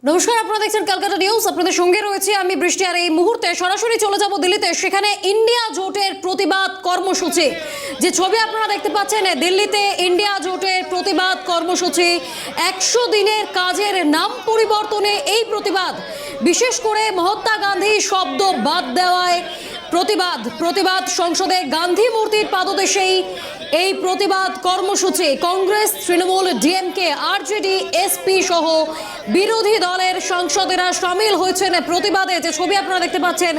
নমস্কার, আপনারা দেখছেন ক্যালকাটা নিউজ। আপনাদের সঙ্গে রয়েছে আমি বৃষ্টি। আর এই মুহূর্তে সরাসরি চলে যাব দিল্লিতে। সেখানে ইন্ডিয়া জোটের প্রতিবাদ কর্মসূচি, যে ছবি আপনারা দেখতে পাচ্ছেন, দিল্লিতে ইন্ডিয়া জোটের প্রতিবাদ কর্মসূচি। 100 দিনের কাজের নাম পরিবর্তনে এই প্রতিবাদ, বিশেষ করে মহাত্মা গান্ধী শব্দ বাদ দেওয়ায় প্রতিবাদ সংসদে গান্ধী মূর্তির পাদদেশেই এই প্রতিবাদ কর্মসূচি। কংগ্রেস, তৃণমূল, ডিএমকে, আরজেডি, এসপি সহ বিরোধী দলের সাংসদেরা সামিল হয়েছেন প্রতিবাদে। যে ছবি আপনারা দেখতে পাচ্ছেন,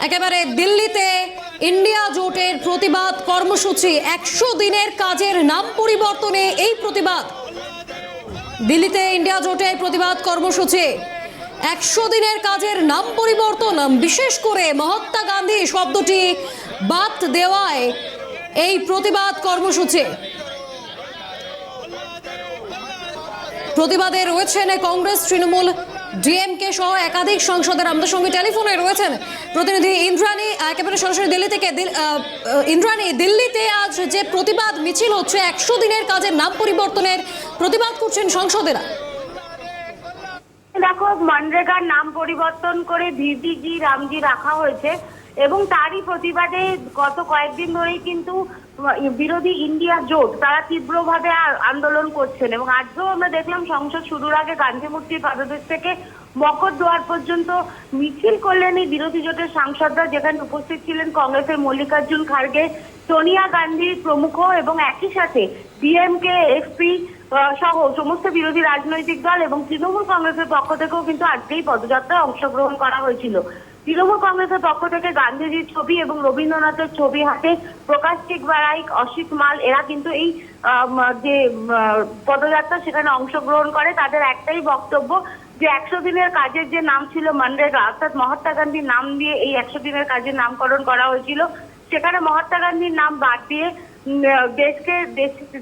একেবারে দিল্লিতে ইন্ডিয়া জোটের প্রতিবাদ কর্মসূচি। 100 দিনের কাজের নাম পরিবর্তনে এই প্রতিবাদ। দিল্লিতে ইন্ডিয়া জোটের প্রতিবাদ কর্মসূচি, 100 দিনের কাজের নাম পরিবর্তন, বিশেষ করে মহাত্মা গান্ধী শব্দটি বাদ দেওয়ায় এই প্রতিবাদ কর্মসূচি। প্রতিবাদে রয়েছেন কংগ্রেস, তৃণমূল, ডিএমকে সহ একাধিক সাংসদের। আমাদের সঙ্গে টেলিফোনে রয়েছেন প্রতিনিধি ইন্দ্রাণী, একেবারে সরাসরি দিল্লি থেকে। ইন্দ্রাণী, দিল্লিতে আজ যে প্রতিবাদ মিছিল হচ্ছে, 100 দিনের কাজের নাম পরিবর্তনের প্রতিবাদ করছেন সংসদেরা। দেখো, মনরেগার নাম পরিবর্তন করে ভিভিজি রামজি রাখা হয়েছে এবং তারই প্রতিবাদে গত কয়েকদিন ধরেই কিন্তু বিরোধী ইন্ডিয়া জোট তারা তীব্রভাবে আন্দোলন করছেন। এবং আজকেও আমরা দেখলাম সংসদ শুরুর আগে গান্ধী মূর্তির পাদদেশ থেকে মকরদুয়ার পর্যন্ত মিছিল করলেন এই বিরোধী জোটের সাংসদরা, যেখানে উপস্থিত ছিলেন কংগ্রেসের মল্লিকার্জুন খাড়গে, সোনিয়া গান্ধী প্রমুখ, এবং একই সাথে ডিএমকে, এসপি সহ সমস্ত বিরোধী রাজনৈতিক দল এবং তৃণমূল কংগ্রেসের পক্ষ থেকেও কিন্তু আজকেই পদযাত্রায় অংশগ্রহণ করা হয়েছিল। তৃণমূল কংগ্রেসের পক্ষ থেকে গান্ধীজির ছবি এবং রবীন্দ্রনাথের ছবি হাতে প্রকাশ চিকবারাইক, অসিত মাল এরা কিন্তু এই যে পদযাত্রা সেখানে অংশগ্রহণ করে। তাদের একটাই বক্তব্য যে 100 দিনের কাজের যে নাম ছিল মনরেগা, অর্থাৎ মহাত্মা গান্ধীর নাম দিয়ে এই 100 দিনের কাজের নামকরণ করা হয়েছিল, সেখানে মহাত্মা গান্ধীর নাম বাদ দিয়ে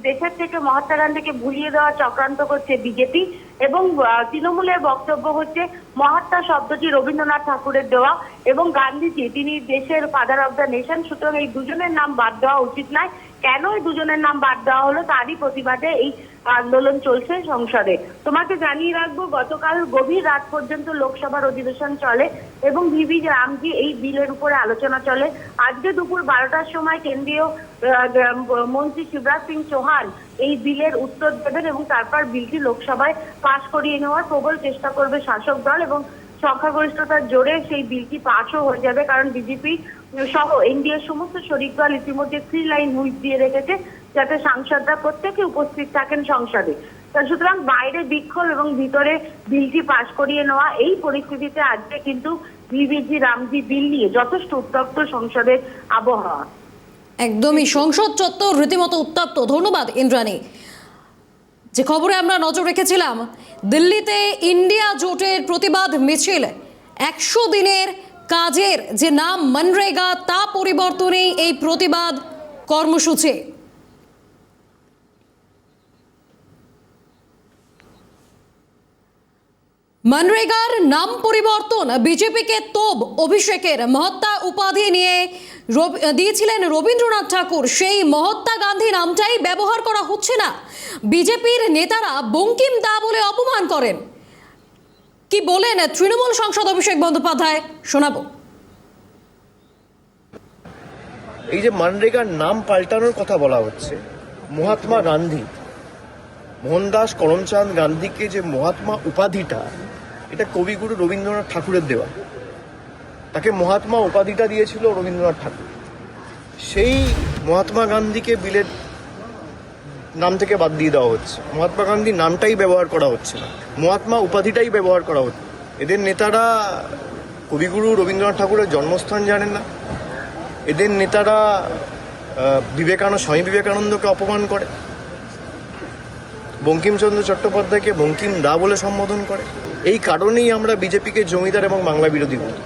দেশের থেকে মহাত্মা গান্ধীকে ভুলিয়ে দেওয়া চক্রান্ত করছে বিজেপি। এবং তৃণমূলের বক্তব্য হচ্ছে মহাত্মা শব্দটি রবীন্দ্রনাথ ঠাকুরের দেওয়া এবং গান্ধীজি তিনি দেশের ফাদার অফ দ্য নেশন, সুতরাং এই দুজনের নাম বাদ দেওয়া উচিত নয়। কেন এই দুজনের নাম বাদ দেওয়া হলো তারই প্রতিবাদে এই আন্দোলন চলছে সংসদে। তোমাকে জানিয়ে রাখবো, গতকাল গভীর রাত পর্যন্ত লোকসভার অধিবেশন চলে এবং ভিভিজি রামজি এই বিলের উপরে আলোচনা চলে। আজকে দুপুর 12টার সময় কেন্দ্রীয় মন্ত্রী শিবরাজ সিং চৌহান এই বিলের উত্তর দেবেন এবং তারপর বিলটি লোকসভায় পাশ করিয়ে নেওয়ার প্রবল চেষ্টা করবে শাসক দল এবং সংখ্যাগরিষ্ঠতার জোরে সেই বিলটি পাশও হয়ে যাবে, কারণ বিজেপি সহ এনডিএর সমস্ত শরিক দল ইতিমধ্যে 3 লাইন হুইপ দিয়ে রেখেছে যাতে সাংসদরা প্রত্যেকে উপস্থিত থাকেন সংসদে। সুতরাং বাইরে বিক্ষোভ এবং ভিতরে বিলটি পাশ করিয়ে নেওয়া, এই পরিস্থিতিতে আজকে কিন্তু ভিভিজি রামজি বিল নিয়ে যথেষ্ট উত্তপ্ত সংসদের আবহাওয়া। একদমই, সংসদ চত্বর রীতিমতো উত্তপ্ত। ধন্যবাদ ইন্দ্রাণী। যে খবরে আমরা নজর রেখেছিলাম, দিল্লিতে ইন্ডিয়া জোটের প্রতিবাদ মিছিল, 100 দিনের কাজের যে নাম মনরেগা তা পরিবর্তনেই এই প্রতিবাদ কর্মসূচি। মনরেগার নাম পরিবর্তন বিজেপিকে তোপ অভিষেকের। মহাত্মা উপাধি নিয়ে দিয়েছিলেন রবীন্দ্রনাথ ঠাকুর, সেই মহাত্মা গান্ধী নামটাই ব্যবহার করা হচ্ছে না। বিজেপির নেতারা বঙ্কিম দা বলে অপমান করেন। কি বলেন তৃণমূল সাংসদ অভিষেক বন্দ্যোপাধ্যায়, শোনাবো। এই যে মনরেগার নাম পাল্টানোর কথা বলা হচ্ছে, মহাত্মা গান্ধী, মোহনদাস করমচাঁদ গান্ধীকে যে মহাত্মা উপাধিটা, এটা কবিগুরু রবীন্দ্রনাথ ঠাকুরের দেওয়া। তাকে মহাত্মা উপাধিটা দিয়েছিল রবীন্দ্রনাথ ঠাকুর। সেই মহাত্মা গান্ধীকে বিলের নাম থেকে বাদ দিয়ে দেওয়া হচ্ছে। মহাত্মা গান্ধীর নামটাই ব্যবহার করা হচ্ছে না, মহাত্মা উপাধিটাই ব্যবহার করা হচ্ছে। এদের নেতারা কবিগুরু রবীন্দ্রনাথ ঠাকুরের জন্মস্থান জানেন না। এদের নেতারা স্বামী বিবেকানন্দকে অপমান করে, বঙ্কিমচন্দ্র চট্টোপাধ্যায়কে বঙ্কিম দা বলে সম্বোধন করে। এই কারণেই আমরা বিজেপিকে জমিদার এবং বাংলা বিরোধী বলি।